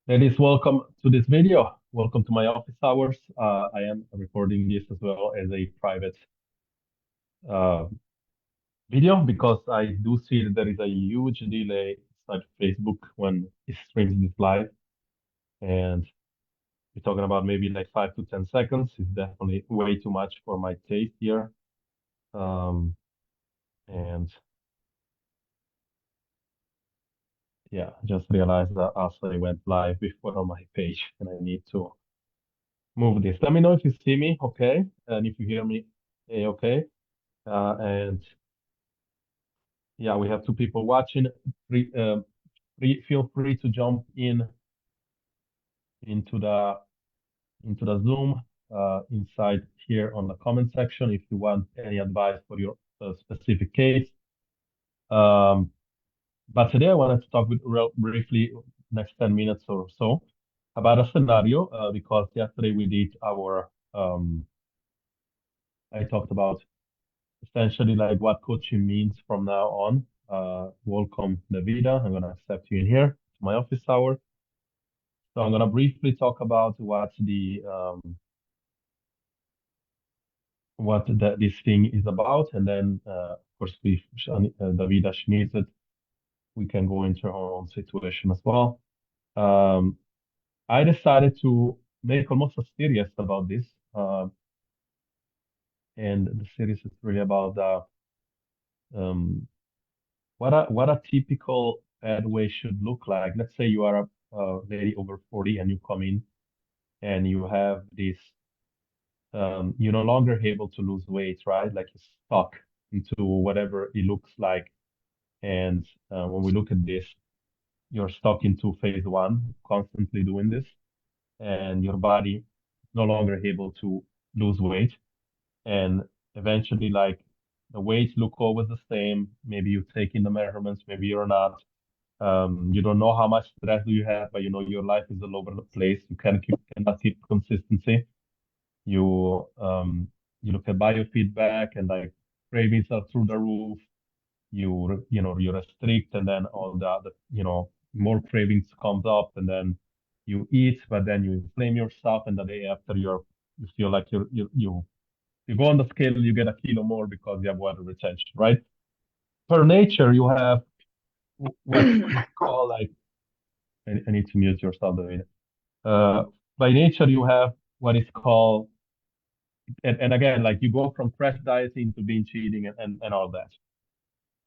Ladies, welcome to this video. Welcome to my office hours. I am recording this as well as a private uh, video because I do see that there is a huge delay inside Facebook when it streams this live. And we're talking about maybe like 5 to 10 seconds. It's definitely way too much for my taste here. Um, and yeah, just realized that also I went live before on my page and I need to move this. Let me know if you see me, okay? And if you hear me, okay. And yeah, we have two people watching. Free, feel free to jump into the into the Zoom inside here on the comment section if you want any advice for your specific case. Um, but today I wanted to talk with real briefly next 10 minutes or so about a scenario because yesterday we did our I talked about essentially like what coaching means from now on. Welcome, Davida. I'm gonna accept you in here to my office hour. So I'm gonna briefly talk about this thing is about, and then of course if Davida she needs it, we can go into her own situation as well. Um, I decided to make almost a series about this, and the series is really about um, what a typical pathway should look like. Let's say you are a lady over 40 and you come in and you have this, you're no longer able to lose weight, right? Like you're stuck into whatever it looks like. And when we look at this, you're stuck into phase one, constantly doing this, and your body is no longer able to lose weight. And eventually, like the weights look always the same. Maybe you take in the measurements, maybe you're not. You don't know how much stress do you have, but you know your life is all over the place. You cannot keep consistency. You look at biofeedback and like cravings are through the roof. You restrict and then all the other, more cravings comes up and then you eat, but then you inflame yourself and the day after you feel like you go on the scale, you get a kilo more because you have water retention, right? Per nature, you have what is called like I need to mute yourself, David. By nature, you have what is called, and again, like you go from crash dieting to binge eating and all that.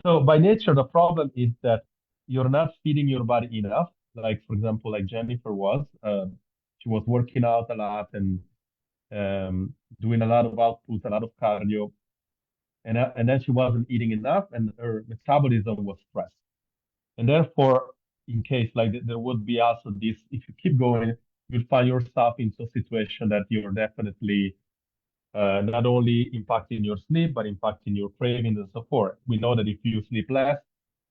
So by nature, the problem is that you're not feeding your body enough. Like, for example, like Jennifer was, she was working out a lot and doing a lot of output, a lot of cardio, and then she wasn't eating enough, and her metabolism was stressed. And therefore, in case like there would be also this, if you keep going, you'll find yourself into a situation that you're definitely not only impacting your sleep, but impacting your cravings and so forth. We know that if you sleep less,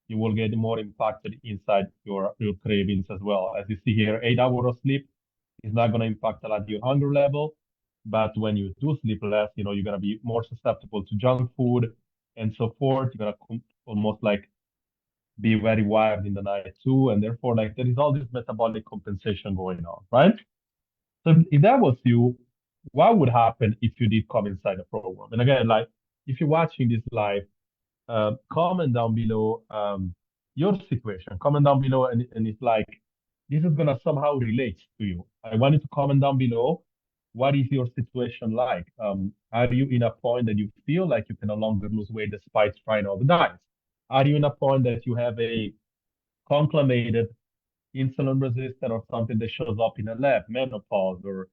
you will get more impacted inside your cravings as well. As you see here, 8 hours of sleep is not going to impact a lot your hunger level. But when you do sleep less, you're going to be more susceptible to junk food and so forth. You're going to almost like be very wired in the night too. And therefore, like there is all this metabolic compensation going on, right? So if that was you, what would happen if you did come inside the program? And again, like if you're watching this live, comment down below your situation. Comment down below, and it's like this is gonna somehow relate to you. I want you to comment down below. What is your situation like? Are you in a point that you feel like you can no longer lose weight despite trying all the diets? Are you in a point that you have a conclamated insulin resistant or something that shows up in a lab, menopause or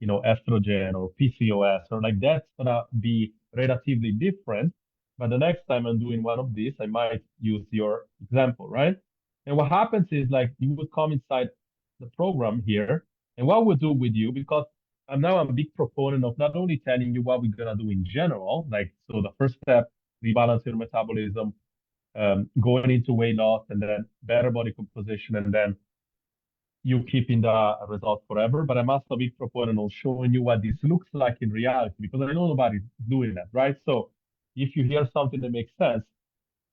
estrogen or PCOS or like that's gonna be relatively different. But the next time I'm doing one of these, I might use your example, right? And what happens is like you would come inside the program here, and what we'll do with you, because I'm a big proponent of not only telling you what we're gonna do in general, like so the first step, rebalance your metabolism, going into weight loss and then better body composition and then you keeping the result forever. But I'm also a big proponent of showing you what this looks like in reality because I know nobody's doing that, right? So if you hear something that makes sense,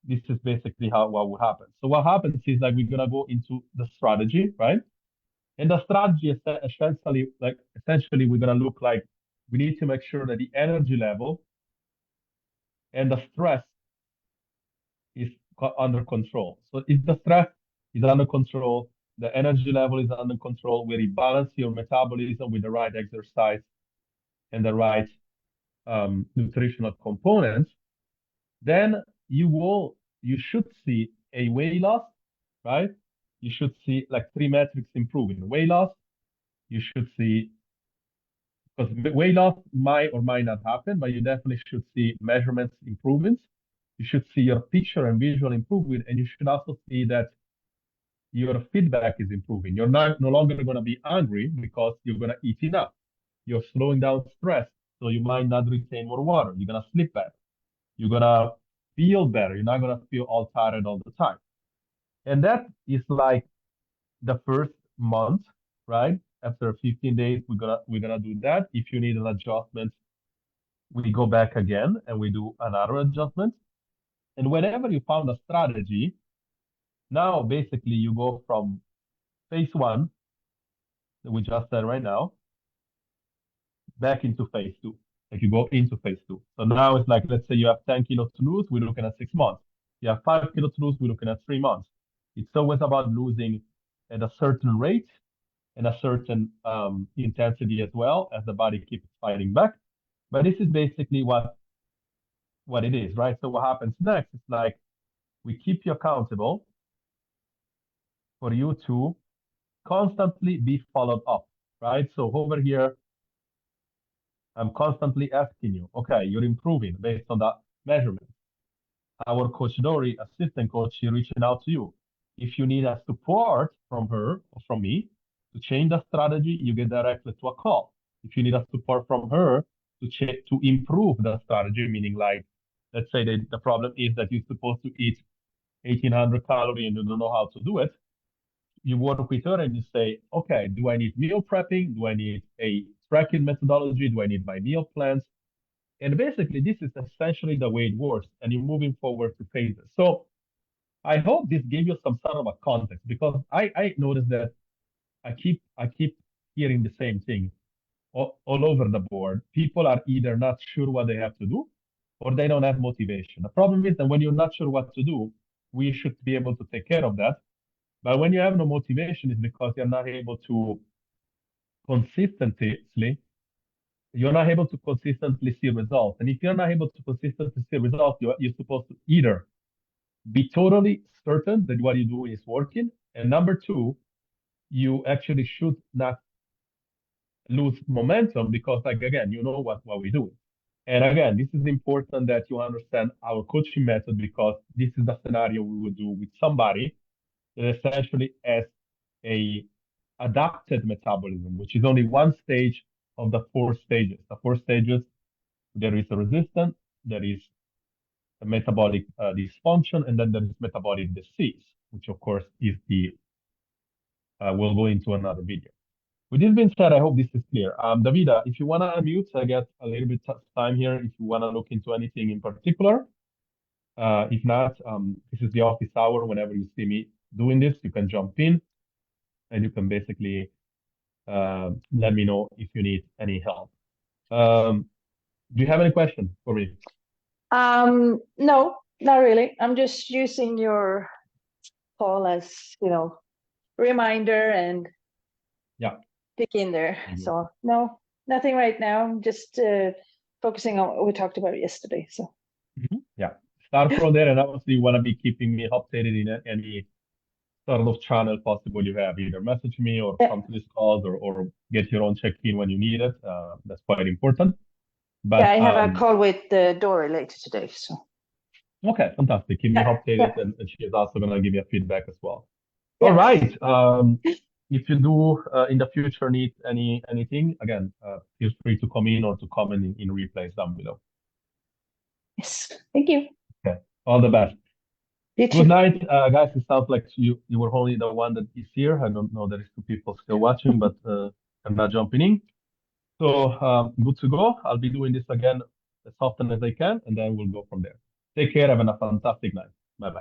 this is basically how what will happen. So what happens is like we're gonna go into the strategy, right? And the strategy is essentially we're gonna look like we need to make sure that the energy level and the stress is under control. So if the stress is under control, the energy level is under control, we rebalance your metabolism with the right exercise and the right nutritional components, then you should see a weight loss, right? You should see like three metrics improving. Weight loss, you should see because weight loss might or might not happen, but you definitely should see measurements improvements. You should see your picture and visual improvement, and you should also see that your feedback is improving. You're not no longer going to be angry because you're going to eat enough. You're slowing down stress, so you might not retain more water. You're going to sleep better. You're going to feel better. You're not going to feel all tired all the time. And that is like the first month, right? After 15 days, we're gonna do that. If you need an adjustment, we go back again and we do another adjustment. And whenever you found a strategy, now basically you go from phase one that we just said right now back into phase two. Like you go into phase two. So now it's like, let's say you have 10 kilos to lose, we're looking at 6 months. You have 5 kilos to lose, we're looking at 3 months. It's always about losing at a certain rate and a certain intensity as well as the body keeps fighting back. But this is basically what it is, right? So what happens next is like we keep you accountable for you to constantly be followed up, right? So over here, I'm constantly asking you, okay, you're improving based on that measurement. Our coach Dory, assistant coach, she reaching out to you. If you need a support from her or from me to change the strategy, you get directly to a call. If you need a support from her to improve the strategy, meaning like, let's say that the problem is that you're supposed to eat 1800 calories and you don't know how to do it, you work with her and you say, okay, do I need meal prepping? Do I need a tracking methodology? Do I need my meal plans? And basically, this is essentially the way it works, and you're moving forward to phases. So I hope this gave you some sort of a context because I noticed that I keep hearing the same thing all over the board. People are either not sure what they have to do or they don't have motivation. The problem is that when you're not sure what to do, we should be able to take care of that. But when you have no motivation, it's because you're not able to consistently, you're not able to consistently see results. And if you're not able to consistently see results, you're supposed to either be totally certain that what you do is working. And number two, you actually should not lose momentum because, like, again, you know what we do. And again, this is important that you understand our coaching method because this is the scenario we would do with somebody that essentially has a adapted metabolism, which is only one stage of the four stages. The four stages, there is a resistance, there is a metabolic dysfunction, and then there is metabolic disease, which of course is we'll go into another video. With this being said, I hope this is clear. Davida, if you want to unmute, I get a little bit of time here if you want to look into anything in particular. If not, this is the office hour. Whenever you see me doing this, you can jump in and you can basically let me know if you need any help. Do you have any questions for me? No, not really. I'm just using your call as, reminder and Yeah. pick in there. So no, nothing right now. I'm just focusing on what we talked about yesterday. So yeah, start from there, and obviously you want to be keeping me updated in any sort of channel possible you have. Either message me or come to these calls or get your own check-in when you need it. That's quite important. But yeah, I have a call with Dory later today. So okay, fantastic. Keep me updated, yeah. and she is also gonna give you feedback as well. Yeah. All right. If you do in the future need anything, again, feel free to come in or to comment in replays down below. Yes. Thank you. Okay. All the best. You Good too. night, guys. It sounds like you were only the one that is here. I don't know. There is two people still watching, but I'm not jumping in. So good to go. I'll be doing this again as often as I can, and then we'll go from there. Take care. Have a fantastic night. Bye bye.